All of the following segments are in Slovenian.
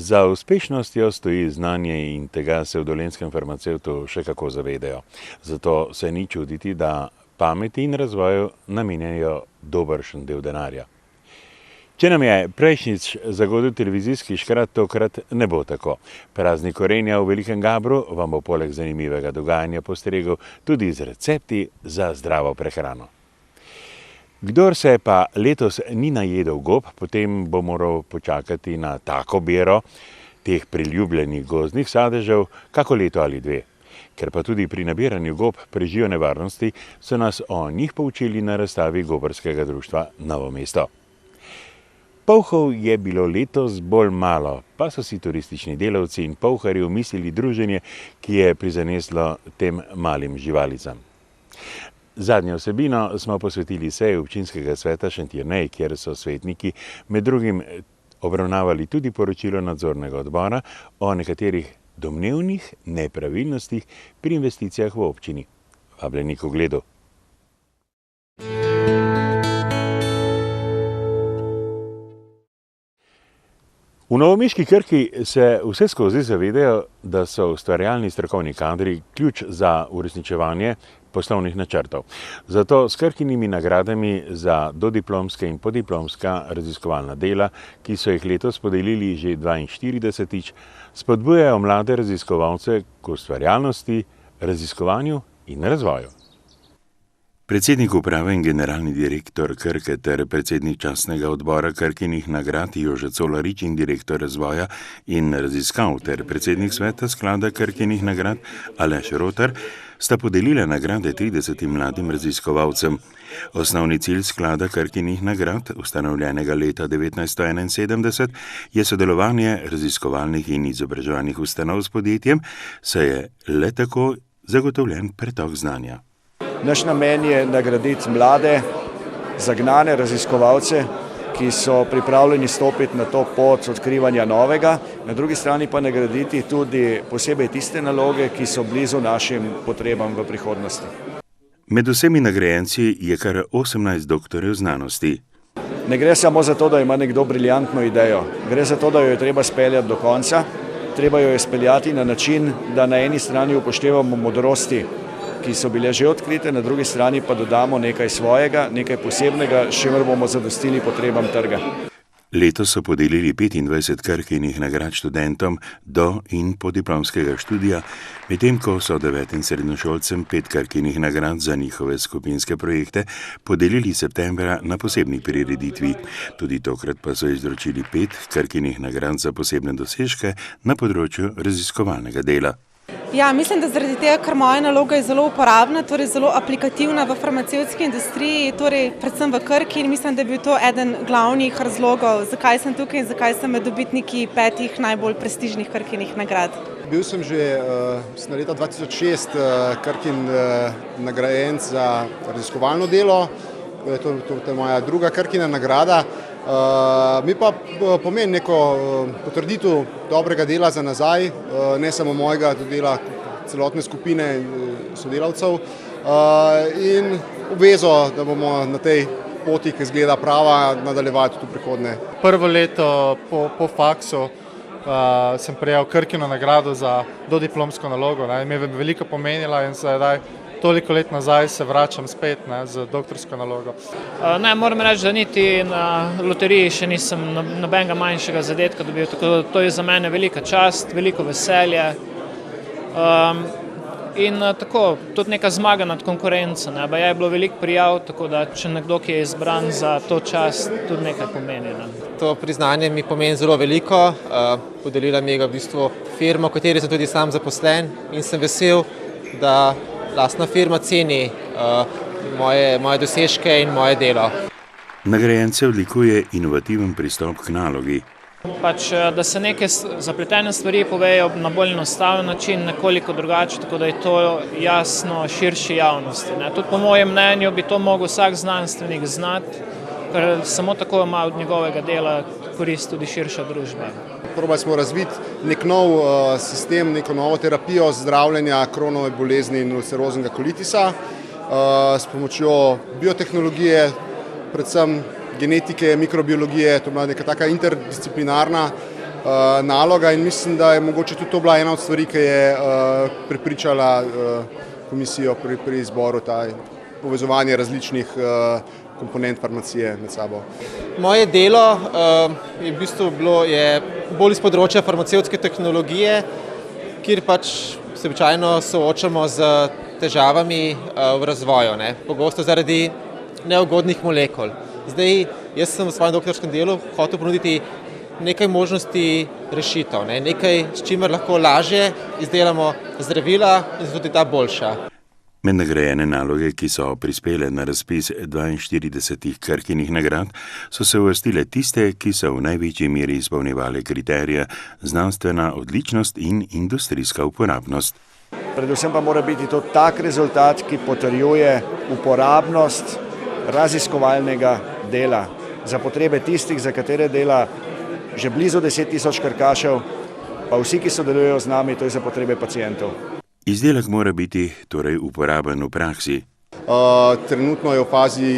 Za uspešnostjo stoji znanje in tega se v Dolenjskem farmacevtu še kako zavedajo. Zato se ni čuditi, da pameti in razvoju namenjajo dobršen del denarja. Če nam je prejšnjič zagodil televizijski škrat, tokrat ne bo tako. Praznik korenja v Velikem Gabru vam bo poleg zanimivega dogajanja postregel tudi z recepti za zdravo prehrano. Kdor se pa letos ni najedel gob, potem bo moral počakati na tako bero teh priljubljenih gozdnih sadežev kako leto ali dve. Ker pa tudi pri nabiranju gob prežijo nevarnosti, so nas o njih poučili na razstavi Gobarskega društva Novo mesto. Polhov je bilo letos bolj malo, pa so si turistični delavci in polharji omislili druženje, ki je prizaneslo tem malim živalicam. Zadnjo vsebino smo posvetili seji občinskega sveta Šentjernej, kjer so svetniki med drugim obravnavali tudi poročilo nadzornega odbora o nekaterih domnevnih nepravilnostih pri investicijah v občini. Vabljeni k ogledu. V novomeški Krki se vseskozi zavedajo, da so ustvarjalni strokovni kadri ključ za uresničevanje poslovnih načrtov. Zato s Krkinimi nagradami za dodiplomska in podiplomska raziskovalna dela, ki so jih letos podelili že 42-tič, spodbujajo mlade raziskovalce k ustvarjalnosti, raziskovanju in razvoju. Predsednik uprave in generalni direktor Krke ter predsednik častnega odbora Krkinih nagrad Jože Colarič in direktor razvoja in raziskav ter predsednik sveta sklada Krkinih nagrad Aleš Rotar sta podelila nagrade 30 mladim raziskovalcem. Osnovni cilj sklada Krkinih nagrad, ustanovljenega leta 1971, je sodelovanje raziskovalnih in izobraževalnih ustanov s podjetjem, saj je le tako zagotovljen pretok znanja. Naš namen je nagraditi mlade, zagnane raziskovalce, ki so pripravljeni stopiti na to pot odkrivanja novega, na drugi strani pa nagraditi tudi posebej tiste naloge, ki so blizu našim potrebam v prihodnosti. Med vsemi nagrajenci je kar 18 doktorjev znanosti. Ne gre samo za to, da ima nekdo briljantno idejo, gre za to, da jo je treba speljati do konca, treba jo je speljati na način, da na eni strani upoštevamo modrosti, ki so bile že odkrite, na drugi strani pa dodamo nekaj svojega, nekaj posebnega, s čimer bomo zadostili potrebam trga. Letos so podelili 25 Krkinih nagrad študentom do in podiplomskega študija, medtem ko so 9 srednjošolcem 5 Krkinih nagrad za njihove skupinske projekte podelili septembra na posebni prireditvi. Tudi tokrat pa so izročili 5 Krkinih nagrad za posebne dosežke na področju raziskovalnega dela. Ja, mislim, da zaradi tega, ker moja naloga je zelo uporabna, torej zelo aplikativna v farmacevtski industriji, torej predvsem v Krki, in mislim, da je bil to eden glavnih razlogov, zakaj sem tukaj in zakaj sem med dobitniki 5 najbolj prestižnih Krkinih nagrad. Bil sem že na leta 2006 Krkin nagrajenec za raziskovalno delo, to je moja druga Krkina nagrada. Mi pa pomeni neko potrditev dobrega dela za nazaj, ne samo mojega, tudi dela celotne skupine sodelavcev in obvezo, da bomo na tej poti, ki izgleda prava, nadaljevati tudi v prihodnje. Prvo leto po faksu sem prejel Krkino nagrado za dodiplomsko nalogo, mi je veliko pomenila in sedaj toliko let nazaj se vračam spet z doktorsko nalogo. Moram reči, da niti na loteriji še nisem nobenega manjšega zadetka dobil, tako da to je za mene velika čast, veliko veselje in tako tudi neka zmaga nad konkurenco. Je bilo veliko prijav, tako da če nekdo, ki je izbran za to čast, tudi nekaj pomeni. To priznanje mi pomeni zelo veliko, podelila mi je v bistvu firma, v kateri sem tudi sam zaposlen in sem vesel, da lastna firma ceni moje dosežke in moje delo. Nagrajence odlikuje inovativen pristop k nalogi. Da se neke zapletene stvari povejo na bolj enostaven način, nekoliko drugače, tako da je to jasno širši javnosti. Tudi po mojem mnenju bi to mogel vsak znanstvenik znati, ker samo tako ima od njegovega dela korist tudi širša družba. Probali smo razviti nek nov sistem, neko novo terapijo zdravljenja kronove bolezni in ulceroznega kolitisa s pomočjo biotehnologije, predvsem genetike, mikrobiologije, to je bila neka taka interdisciplinarna naloga in mislim, da je mogoče tudi to bila ena od stvari, ki je prepričala komisijo pri izboru povezovanje različnih komponent farmacije med sabo. Moje delo je v bistvu bilo bolj iz področja farmacevtske tehnologije, kjer pač se običajno soočamo z težavami v razvoju, pogosto zaradi neugodnih molekul. Zdaj, jaz sem v svojem doktorskem delu hotel ponuditi nekaj možnosti rešitev, nekaj, s čimer lahko lažje izdelamo zdravila in zato tudi ta boljša. Med nagrajene naloge, ki so prispele na razpis 42 Krkinih nagrad, so se uvrstile tiste, ki so v največji meri izpolnjevale kriterije znanstvena odličnost in industrijska uporabnost. Predvsem pa mora biti to tak rezultat, ki potrjuje uporabnost raziskovalnega dela za potrebe tistih, za katere dela že blizu 10.000 krkašev, pa vsi, ki sodelujejo z nami, to je za potrebe pacientov. Izdelek mora biti torej uporaben v praksi. Trenutno je v fazi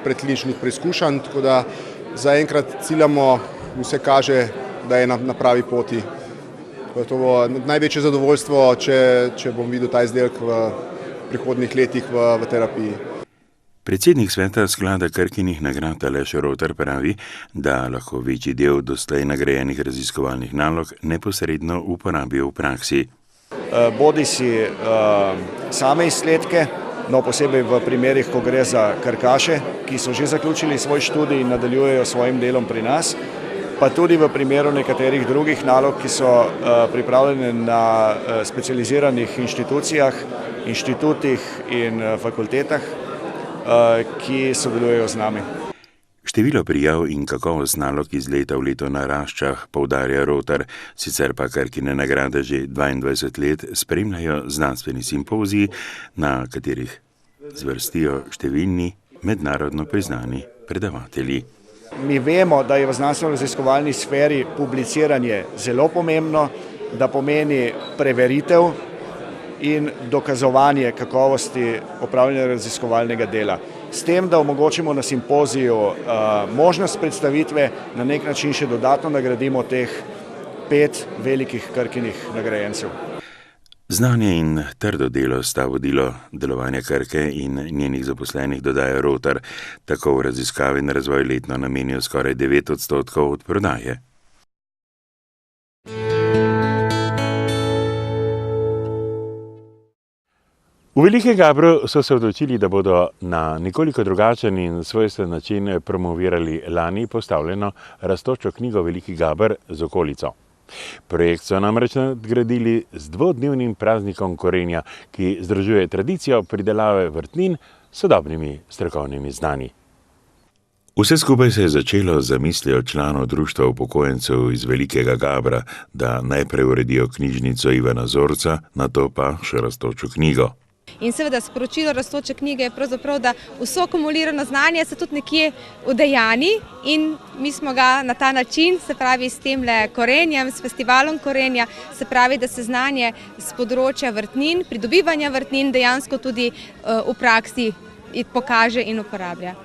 predkliničnih preizkušanj, tako da zaenkrat ciljamo, vse kaže, da je na pravi poti. To bo največje zadovoljstvo, če bom videl ta izdelek v prihodnjih letih v terapiji. Predsednik sveta sklada Krkinih nagrad Aleš Rotar pravi, da lahko večji del doslej nagrajenih raziskovalnih nalog neposredno uporabijo v praksi. Bodi si same izsledke, no posebej v primerih, ko gre za krkaše, ki so že zaključili svoj študij in nadaljujejo svojim delom pri nas, pa tudi v primeru nekaterih drugih nalog, ki so pripravljene na specializiranih inštitucijah, inštitutih in fakultetah, ki sodelujejo z nami. Število prijav in kakovost nalog iz leta v leto narašča, poudarja Rotar, sicer pa Krkine nagrade že 22 let spremljajo znanstveni simpoziji, na katerih zvrstijo številni mednarodno priznani predavatelji. Mi vemo, da je v znanstveno-raziskovalni sferi publiciranje zelo pomembno, da pomeni preveritev in dokazovanje kakovosti opravljanja raziskovalnega dela. S tem, da omogočimo na simpoziju možnost predstavitve, na nek način še dodatno nagradimo teh 5 velikih Krkinih nagrajencev. Znanje in trdo delo sta vodilo delovanja Krke in njenih zaposlenih, dodaja Rotar. Tako v raziskavi in razvoj letno namenijo skoraj 9% od prodaje. V Veliki Gabru so se odločili, da bodo na nekoliko drugačen in svojstven način promovirali lani postavljeno rastočo knjigo Veliki Gaber z okolico. Projekt so namreč nadgradili z dvodnevnim praznikom korenja, ki združuje tradicijo pridelave vrtnin s sodobnimi strokovnimi znanji. Vse skupaj se je začelo z zamislijo članov društva upokojencev iz Velikega Gabra, da najprej uredijo knjižnico Ivana Zorca, nato pa še rastočo knjigo. In seveda sporočilo rastoče knjige je pravzaprav, da vso akumulirano znanje se tudi nekje udejani in mi smo ga na ta način, se pravi s temle korenjem, s festivalom korenja, se pravi, da se znanje z področja vrtnin, pridobivanja vrtnin dejansko tudi v praksi pokaže in uporablja.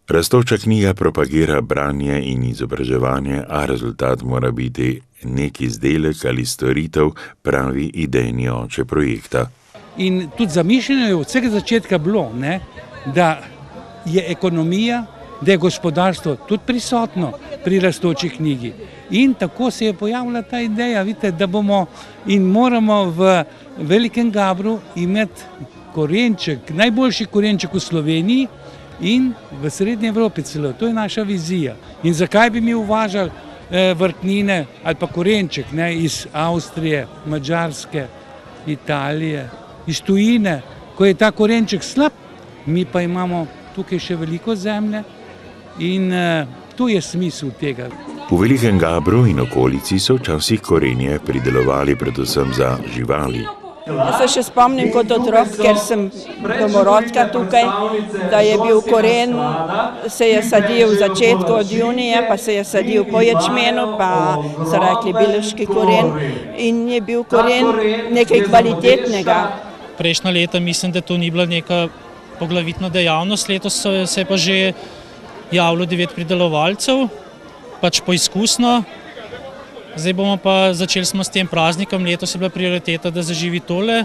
Rastoča knjiga propagira branje in izobraževanje, a rezultat mora biti nek izdelek ali storitev, pravi idejni oče projekta. In tudi zamišljeno je od vsega začetka bilo, da je ekonomija, da je gospodarstvo tudi prisotno pri rastoči knjigi. In tako se je pojavila ta ideja, vidite, da bomo in moramo v Velikem Gabru imeti korenček, najboljši korenček v Sloveniji in v Srednji Evropi celo. To je naša vizija. In zakaj bi mi uvažali vrtnine ali pa korenček iz Avstrije, Madžarske, Italije, iz tujine, ko je ta korenček slab, mi pa imamo tukaj še veliko zemlje in to je smisel tega. V Velikem Gabru in okolici so včasih korenje pridelovali predvsem za živali. Jaz se še spomnim kot otrok, ker sem domorodka tukaj, da je bil koren, se je sadil v začetku od junija, pa se je sadil po ječmenu, pa so rekli biloški koren in je bil koren nekaj kvalitetnega. Prejšnja leta mislim, da to ni bila neka poglavitna dejavnost, letos se je pa že javilo 9 pridelovalcev, pač poizkusno Zdaj bomo pa začeli smo s tem praznikom, letos je bila prioriteta, da zaživi tole,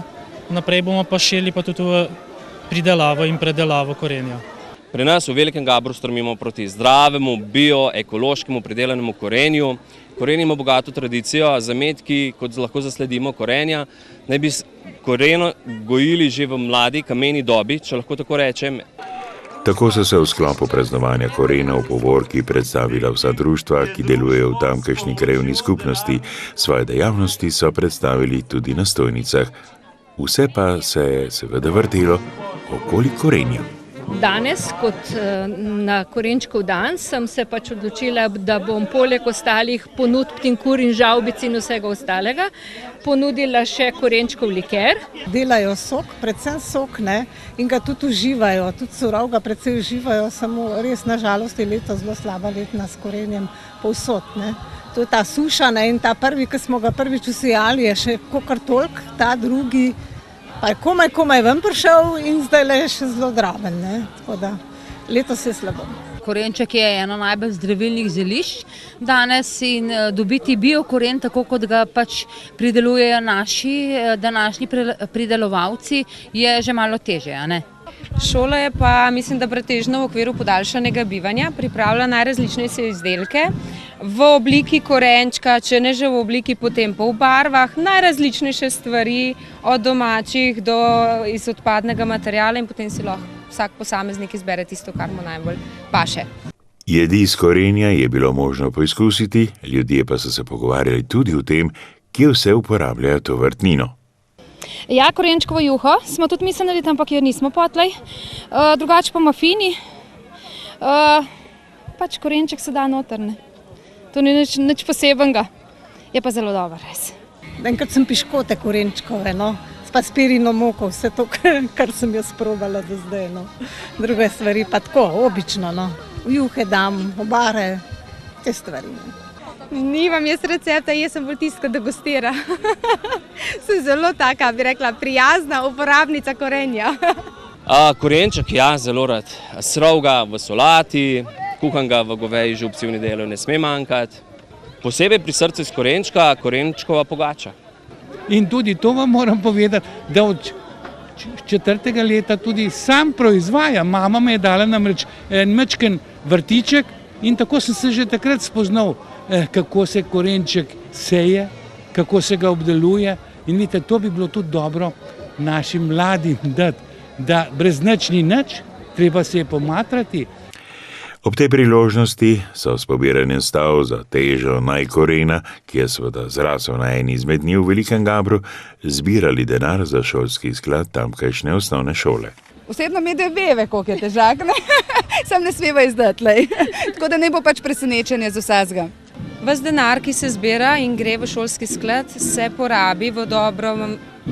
naprej bomo pa širili pa tudi v pridelavo in predelavo korenja. Pri nas v Velikem Gabru strmimo proti zdravemu, bio, ekološkemu pridelanemu korenju. Korenje ima bogato tradicijo, zametki, kot lahko zasledimo korenja, naj bi koreno gojili že v mladi kameni dobi, če lahko tako rečem. Tako so se v sklopu praznovanja korena v Povorki predstavila vsa društva, ki delujejo v tamkajšnji krajevni skupnosti. Svoje dejavnosti so predstavili tudi na stojnicah. Vse pa se je seveda vrtelo okoli korenja. Danes, kot na korenčkov dan, sem se pač odločila, da bom poleg ostalih ponudb tinkur in žavbic in vsega ostalega ponudila še korenčkov liker. Delajo sok, predvsem sok, ne, in ga tudi uživajo, tudi surov ga predvsem uživajo, samo res na žalost je leto zelo slaba letna s korenjem povsod, ne. To je ta suša, ne, in ta prvi, ki smo ga prvič usijali, je še kakor toliko, ta drugi pa je komaj ven prišel in zdaj le še zelo draven, ne, tako da letos je slabo. Korenček je eno najbolj zdravilnih zelišč danes in dobiti biokoren, tako kot ga pač pridelujejo naši današnji pridelovalci, je že malo težje, a ne? Šola je pa, mislim, da pretežno v okviru podaljšanega bivanja pripravlja najrazličnejše izdelke v obliki korenčka, če ne že v obliki potem pa v barvah, najrazličnejše stvari od domačih do iz odpadnega materijala in potem si lahko vsak posameznik izbere tisto, kar mu najbolj paše. Jedi iz korenja je bilo možno poizkusiti, ljudje pa so se pogovarjali tudi o tem, kje vse uporabljajo to vrtnino. Ja, korenčkovo juho smo tudi mi naredili, ampak jo nismo potlej. Drugače pa mafini. Pač korenček se da noter, ne. To ni nič posebenega. Je pa zelo dobro, res. Enkrat sem piškote korenčkove, no. Pa s pirino moko, vse to, kar sem jaz probala do zdaj, no. Druge stvari pa tako, obično, no. V juhe dam, obare, te stvari, ne. Nimam jaz recepta, jaz sem bolj tiska, da gostira. Sem zelo taka, bi rekla, prijazna uporabnica korenja. Korenček, ja, zelo rad. Srov ga v solati, kuham ga v goveji župci v nedeljo, ne sme manjkati. Posebej pri srcu iz korenčka, korenčkova pogača. In tudi to vam moram povedati, da od 4. leta tudi sam proizvajam. Mama me je dala namreč en majčken vrtiček in tako sem se že takrat spoznal, kako se korenček seje, kako se ga obdeluje. In vidite, to bi bilo tudi dobro našim mladim dati, da brez nič ni nič, treba se je pomatrati. Ob tej priložnosti so s pobiranjem stav za težo najkorena, ki je seveda zrasel na eni izmed dni v Velikem Gabru, zbirali denar za šolski sklad tamkajšnje osnovne šole. Osebno mi veve, koliko je težak, ne? Sam ne smeva izdati, lej. Tako da ne bo pač presenečenje z vsega. Ves denar, ki se zbira in gre v šolski sklad, se porabi v dobro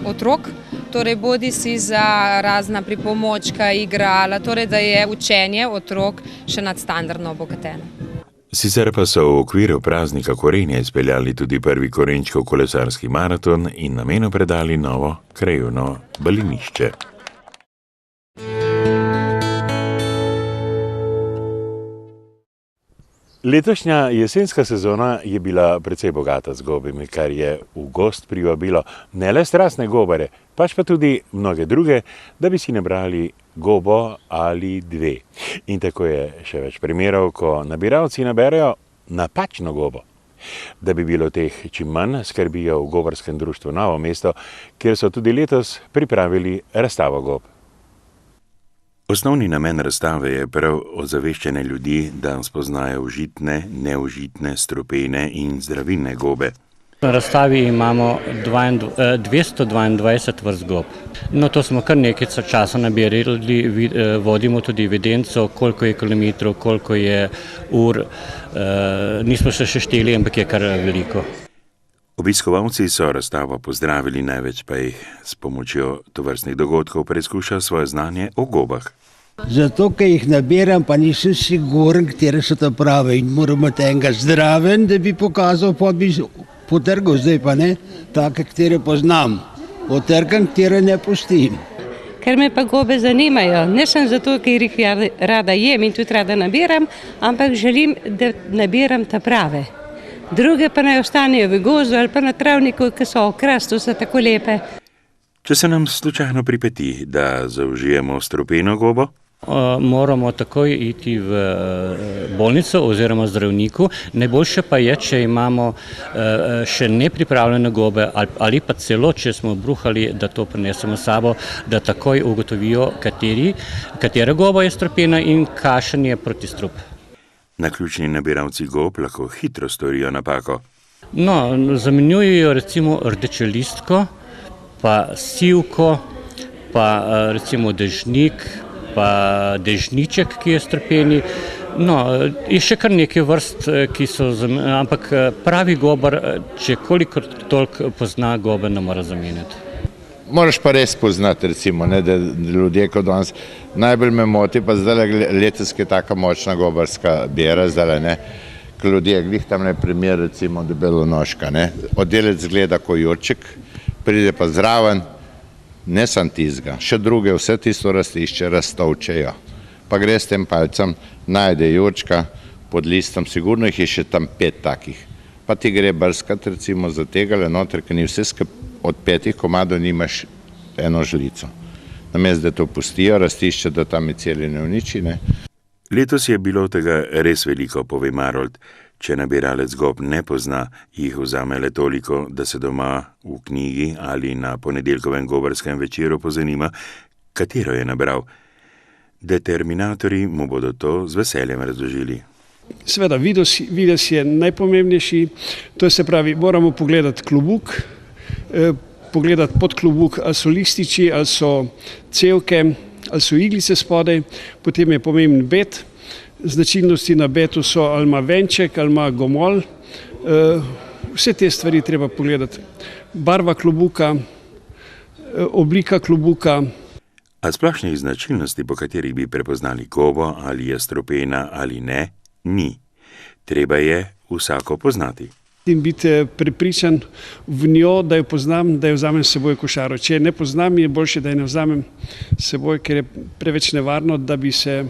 otrok, torej bodi si za razna pripomočka, igrala, torej da je učenje otrok še nadstandardno obogateno. Sicer pa so v okviru praznika korenja izpeljali tudi prvi korenčkov kolesarski maraton in namenu predali novo krajevno balinišče. Letošnja jesenska sezona je bila precej bogata z gobami, kar je v gost privabilo ne le strastne gobare, pač pa tudi mnoge druge, da bi si nabrali gobo ali dve. In tako je še več primerov, ko nabiralci naberejo napačno gobo. Da bi bilo teh čim manj, skrbijo v gobarskem društvu Novo mesto, kjer so tudi letos pripravili razstavo gob. Osnovni namen razstave je prav ozaveščanje ljudi, da spoznajo užitne, neužitne, strupene in zdravilne gobe. Na razstavi imamo 222 vrst gob. No, to smo kar nekaj časa nabirali, vodimo tudi evidenco, koliko je kilometrov, koliko je ur, nismo še šteli, ampak je kar veliko. Obiskovalci so razstavo pozdravili, največ pa jih s pomočjo tovrstnih dogodkov preizkuša svoje znanje o gobah. Zato, ker jih nabiram, pa nisem siguren, katere so to prave in moram imeti enega zdraven, da bi pokazal, pa bi potrgal, zdaj pa ne, take, katere poznam. Potrgam, katere ne pustim. Ker me pa gobe zanimajo, ne sem zato, ker jih rada jem in tudi rada nabiram, ampak želim, da nabiram ta prave. druge pa naj ostanejo v gozdu ali pa na travniku, ki so okrasto, so tako lepe. Če se nam slučajno pripeti, da zaužijemo strupeno gobo, moramo takoj iti v bolnico oziroma zdravniku. Najboljše pa je, če imamo še nepripravljene gobe ali pa celo, če smo bruhali, da to prinesemo s sabo, da takoj ugotovijo, katera goba je strupena in kakšen je protistrup. Naključni nabiralci gob lahko hitro storijo napako. No, zamenjujejo recimo rdečelistko, pa sivko, pa recimo dežnik, pa dežniček, ki je strupeni. No, je še kar nekaj vrst, ki so, ampak pravi gobar, če kolikor toliko pozna gobe, ne mora zamenjati. Moraš pa res poznati, recimo, ne, da ljudje kot danes. Najbolj me moti pa zdaj letos je taka močna gobarska bera, zdaj ne, ko ljudje, glih tam ne primer, recimo, debelonožka, ne, oddelec gleda ko jurček, pride pa zraven, ne sam tizga, še druge vse tisto rastišče raztovčejo. Pa gre s tem palcem, najde jurčka pod listom, sigurno jih je še tam 5 takih. Pa ti gre brskati recimo za tega noter, ker ni vse od 5 komadov nimaš eno žlico. Namesto da to pustijo, rastišče, da tam je celi ne uniči, ne. Letos je bilo tega res veliko, pove Marold. Če nabiralec gob ne pozna, jih vzame le toliko, da se doma v knjigi ali na ponedeljkovem gobarskem večeru pozanima, katero je nabral. Determinatorji mu bodo to z veseljem razložili. Seveda, videz je najpomembnejši, to se pravi, moramo pogledati klobuk, pogledati pod klobuk, ali so lističi, ali so cevke, ali so iglice spodaj, potem je pomemben bet. Značilnosti na betu so, ali ima venček, ali ima gomolj. Vse te stvari treba pogledati. Barva klobuka, oblika klobuka. A splošnih značilnosti, po katerih bi prepoznali gobo, ali je strupena ali ne, ni. Treba je vsako poznati. In biti prepričan v njo, da jo poznam, da jo vzamem s seboj v košaro. Če je ne poznam, je boljše, da jo ne vzamem s seboj, ker je preveč nevarno, da bi se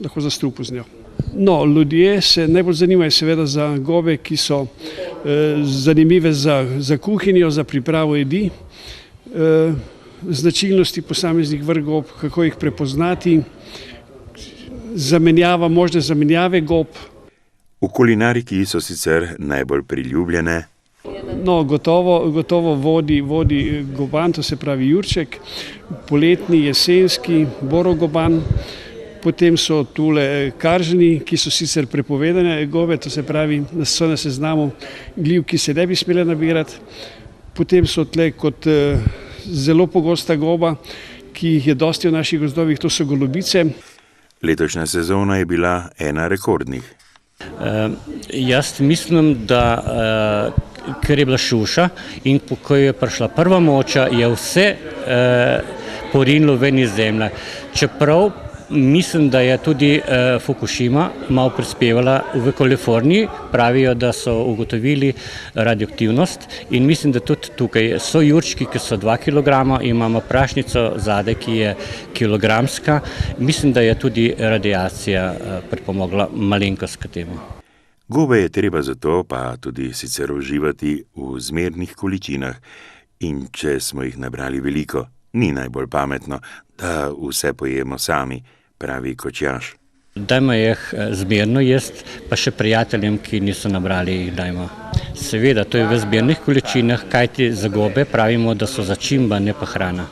lahko zastrupil z njo. No, ljudje se najbolj zanimajo seveda za gobe, ki so zanimive za kuhinjo, za pripravo jedi, značilnosti posameznih vrst gob, kako jih prepoznati, možne zamenjave gob. V kulinariki so sicer najbolj priljubljene. No, gotovo vodi goban, to se pravi jurček, poletni, jesenski, borogoban. Potem so tule karžni, ki so sicer prepovedane gobe, to se pravi, so na seznamu gljiv, ki se ne bi smele nabirati. Potem so tle kot zelo pogosta goba, ki jih je dosti v naših gozdovih, to so golubice. Letošnja sezona je bila ena rekordnih. Jaz mislim, da ker je bila šuša in ko je prišla prva moča, je vse porinilo ven iz zemlje. Čeprav mislim, da je tudi Fukushima malo prispevala v Kaliforniji, pravijo, da so ugotovili radioaktivnost in mislim, da tudi tukaj so jurčki, ki so 2 kilograma, imamo prašnico zadaj, ki je kilogramska. Mislim, da je tudi radiacija pripomogla malenkost k temu. Gobe je treba zato pa tudi sicer uživati v zmernih količinah in če smo jih nabrali veliko, ni najbolj pametno, da vse pojemo sami, pravi Kočjaš. Dajmo jih zmerno jesti, pa še prijateljem, ki niso nabrali, jih dajmo. Seveda, to je v zmernih količinah, kajti za gobe pravimo, da so začimba, ne pa hrana.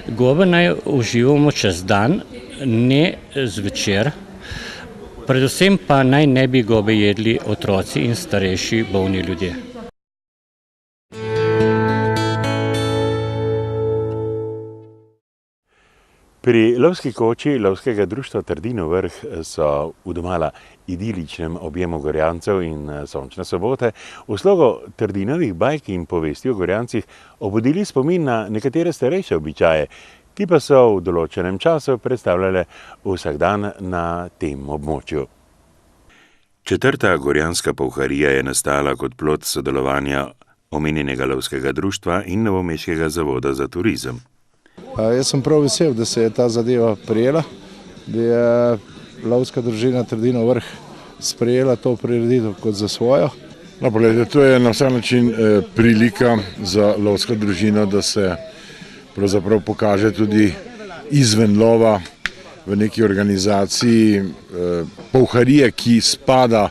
Gobe naj uživamo čez dan, ne zvečer. Predvsem pa naj ne bi gobe jedli otroci in starejši bolni ljudje. Pri lovski koči Lovskega društva Trdinov vrh so v domala idiličnem objemu Gorjancev in sončne sobote v slogu Trdinovih bajk in povesti o Gorjancih obudili spomin na nekatere starejše običaje, ki pa so v določenem času predstavljale vsak dan na tem območju. 4. gorjanska pouharija je nastala kot plod sodelovanja omenjenega Lovskega društva in Novomeškega zavoda za turizem. Jaz sem prav vesel, da se je ta zadeva prijela, da je lovska družina Trdinov vrh sprejela to prireditev kot za svojo No, pogledajte, to je na vsak način prilika za lovsko družino, da se pravzaprav pokaže tudi izven lova v neki organizaciji Polharije, ki spada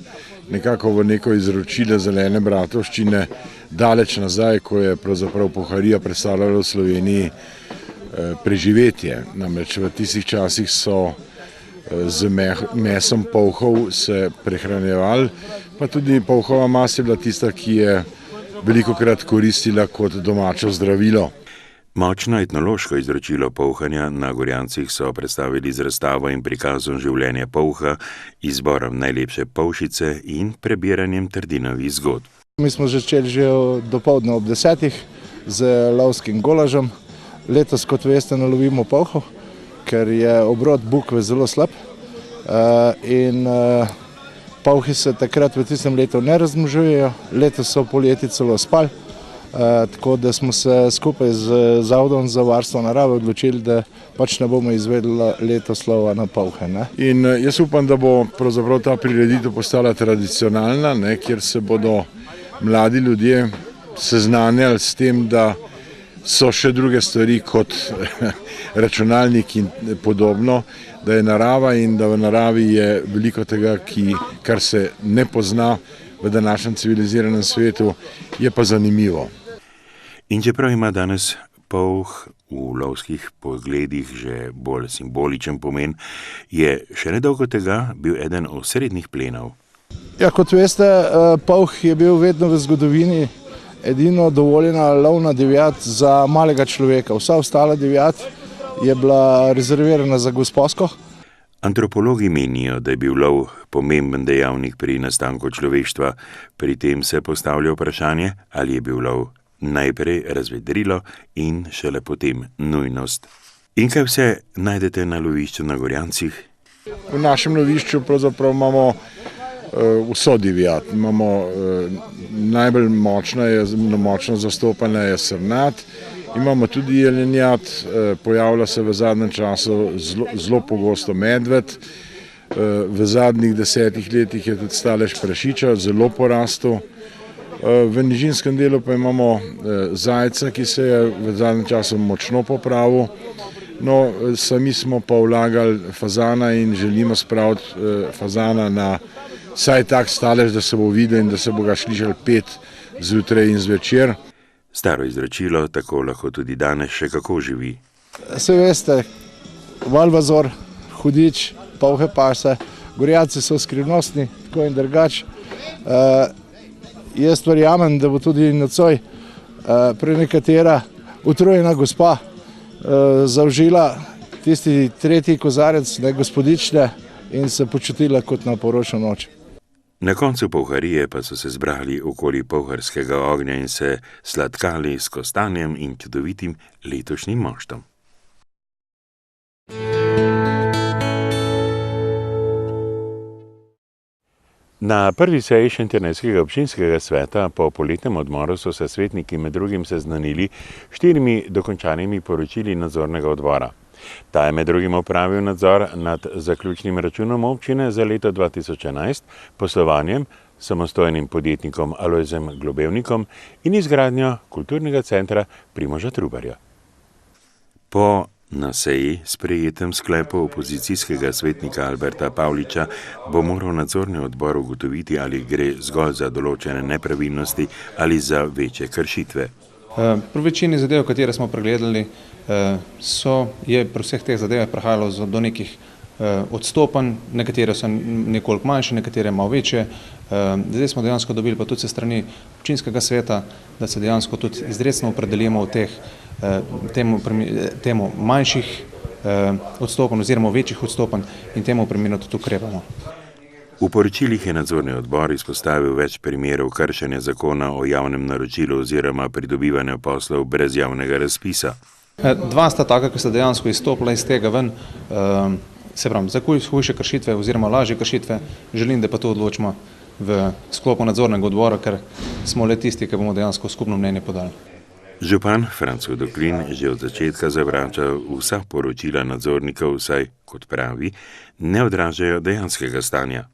nekako v neko izročilo Zelene bratovščine daleč nazaj, ko je pravzaprav Polharija predstavljala v Sloveniji preživetje. Namreč v tistih časih so z mesom polhov se prehranjevali, pa tudi polhova mast je bila tista, ki je velikokrat koristila kot domačo zdravilo. Močno etnološko izročilo polhanja na Gorjancih so predstavili z razstavo in prikazom življenja polha, izborom najlepše polšice in prebiranjem Trdinovih zgodb. Mi smo začeli že dopoldne ob 10 z lovskim golažem. Letos, kot veste, ne lovimo polhov, ker je obrod bukve zelo slab in polhi se takrat v tistem letu ne razmnožujejo, letos so poleti celo spali. Tako da smo se skupaj z Zavodom za varstvo narave odločili, da pač ne bomo izvedli letos lova na polhe. In jaz upam, da bo pravzaprav ta prireditev postala tradicionalna, kjer se bodo mladi ljudje seznanjali s tem, da so še druge stvari kot računalnik in podobno, da je narava in da v naravi je veliko tega, kar se ne pozna v današnjem civiliziranem svetu, je pa zanimivo. In čeprav ima danes polh v lovskih pogledih že bolj simboličen pomen, je še nedolgo tega bil eden od srednjih plenov. Ja, kot veste, polh je bil vedno v zgodovini edino dovoljena lovna divjad za malega človeka. Vsa ostala divjad je bila rezervirana za gosposko. Antropologi menijo, da je bil lov pomemben dejavnik pri nastanku človeštva. Pri tem se postavlja vprašanje, ali je bil lov najprej razvedrilo in šele potem nujnost. In kaj vse najdete na lovišču na Gorjancih? V našem lovišču pravzaprav imamo vso divjad. Najbolj močno zastopana je srnjad, imamo tudi jelenjad, pojavlja se v zadnjem času zelo pogosto medved. V zadnjih 10 letih je tudi stalež prašiča zelo porastel. V nižinskem delu pa imamo zajca, ki se je v zadnjem času močno popravil. No, sami smo pa vlagali fazana in želimo spraviti fazana na vsaj tak stalež, da se bo videl in da se bo ga slišal pet zjutraj in zvečer. Staro izročilo tako lahko tudi danes še kako živi. Saj veste, valvazor, hudič, polhe pase, Gorjanci so skrivnostni, tako in drugač. Jaz verjamem, da bo tudi nocoj prenekatera utrujena gospa zaužila tisti tretji kozarec gospodične in se počutila kot na poročno noč. Na koncu Polharije pa so se zbrali okoli polharskega ognja in se sladkali s kostanjem in čudovitim letošnjim moštom. Na prvi seji Šentjernejskega občinskega sveta po poletnem odmoru so se svetniki med drugim seznanili 4 dokončanimi poročili nadzornega odbora. Ta je med drugim opravil nadzor nad zaključnim računom občine za leto 2011, poslovanjem, samostojnim podjetnikom Alojzem Globevnikom in izgradnjo kulturnega centra Primoža Trubarja. Po na seji sprejetem sklepu opozicijskega svetnika Alberta Pavliča bo moral nadzorni odbor ugotoviti, ali gre zgolj za določene nepravilnosti ali za večje kršitve. Pri večini zadev, katere smo pregledali, je pri vseh teh zadevah prihajalo do nekih odstopanj, nekatere so nekoliko manjše, nekatere malo večje. Zdaj smo dejansko dobili pa tudi se strani občinskega sveta, da se dejansko tudi izrecno opredelimo v temu manjših odstopanj oziroma večjih odstopanj in temu primerno tudi ukrepamo. V poročilih je nadzorni odbor izpostavil več primerov kršenja zakona o javnem naročilu oziroma pridobivanja poslov brez javnega razpisa. 2 sta taka, ki sta dejansko izstopila iz tega ven, se pravi, za hujše kršitve oziroma lažje kršitve, želim, da pa to odločimo v sklopu nadzornega odbora, ker smo le tisti, ki bomo dejansko skupno mnenje podali. Župan Franc Vodoklin že od začetka zavrača vsa poročila nadzornikov, saj, kot pravi, ne odražajo dejanskega stanja.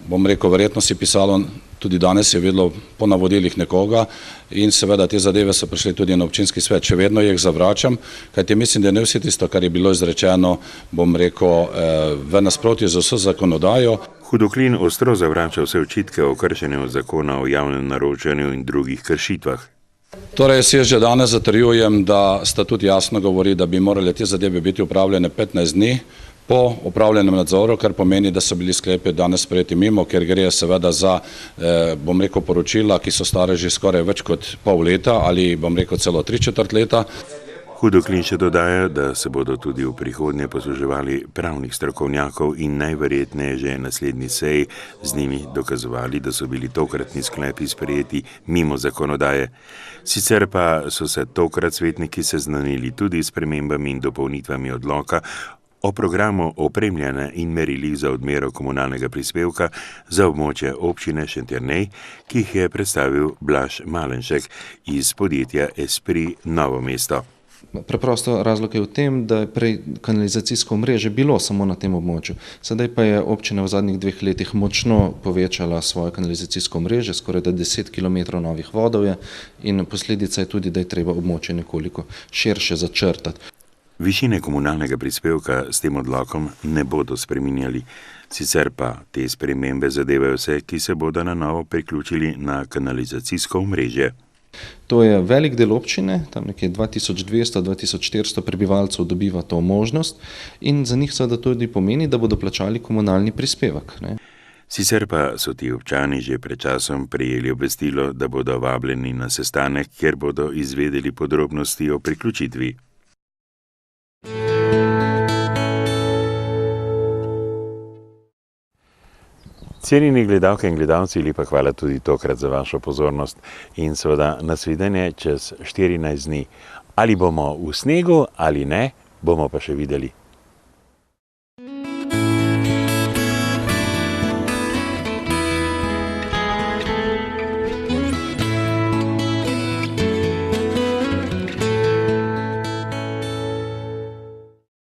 Bom rekel, verjetno si pisalo Tudi danes je vedelo po navodilih nekoga in seveda te zadeve so prišle tudi na občinski svet. Še vedno jih zavračam, kajti mislim, da ne vse tisto, kar je bilo izrečeno, bom rekel, v nasprotju z vso zakonodajo. Hudoklin ostro zavrača vse očitke o kršenju zakona o javnem naročanju in drugih kršitvah. Torej, jaz že danes zatrjujem, da sta tudi jasno govori, da bi morale te zadeve biti upravljene 15 dni po upravljenem nadzoru, kar pomeni, da so bili sklepi danes sprejeti mimo, ker gre seveda za, bom rekel, poročila, ki so stare že skoraj več kot pol leta ali, bom rekel, celo 3/4 leta. Hudoklin še dodaja, da se bodo tudi v prihodnje posluževali pravnih strokovnjakov in najverjetneje že naslednji seji z njimi dokazovali, da so bili tokratni sklepi sprejeti mimo zakonodaje. Sicer pa so se tokrat svetniki seznanili tudi s spremembami in dopolnitvami odloka o programu opremljanja in merilih za odmero komunalnega prispevka za območje občine Šentjernej, ki jih je predstavil Blaž Malenšek iz podjetja Esprit Novo mesto. Preprosto razlog je v tem, da je prej kanalizacijsko omrežje bilo samo na tem območju. Sedaj pa je občina v zadnjih 2 letih močno povečala svoje kanalizacijsko omrežje, skoraj da 10 km novih vodov je in posledica je tudi, da je treba območje nekoliko širše začrtati. Višine komunalnega prispevka s tem odlokom ne bodo spreminjali, sicer pa te spremembe zadevajo vse, ki se bodo na novo priključili na kanalizacijsko omrežje. To je velik del občine, tam nekje 2200-2400 prebivalcev dobiva to možnost in za njih seveda tudi pomeni, da bodo plačali komunalni prispevek. Sicer pa so ti občani že pred časom prejeli obvestilo, da bodo vabljeni na sestanek, kjer bodo izvedeli podrobnosti o priključitvi. Cenjeni gledalke in gledalci, lepa hvala tudi tokrat za vašo pozornost in seveda nasvidenje čez 14 dni. Ali bomo v snegu ali ne, bomo pa še videli.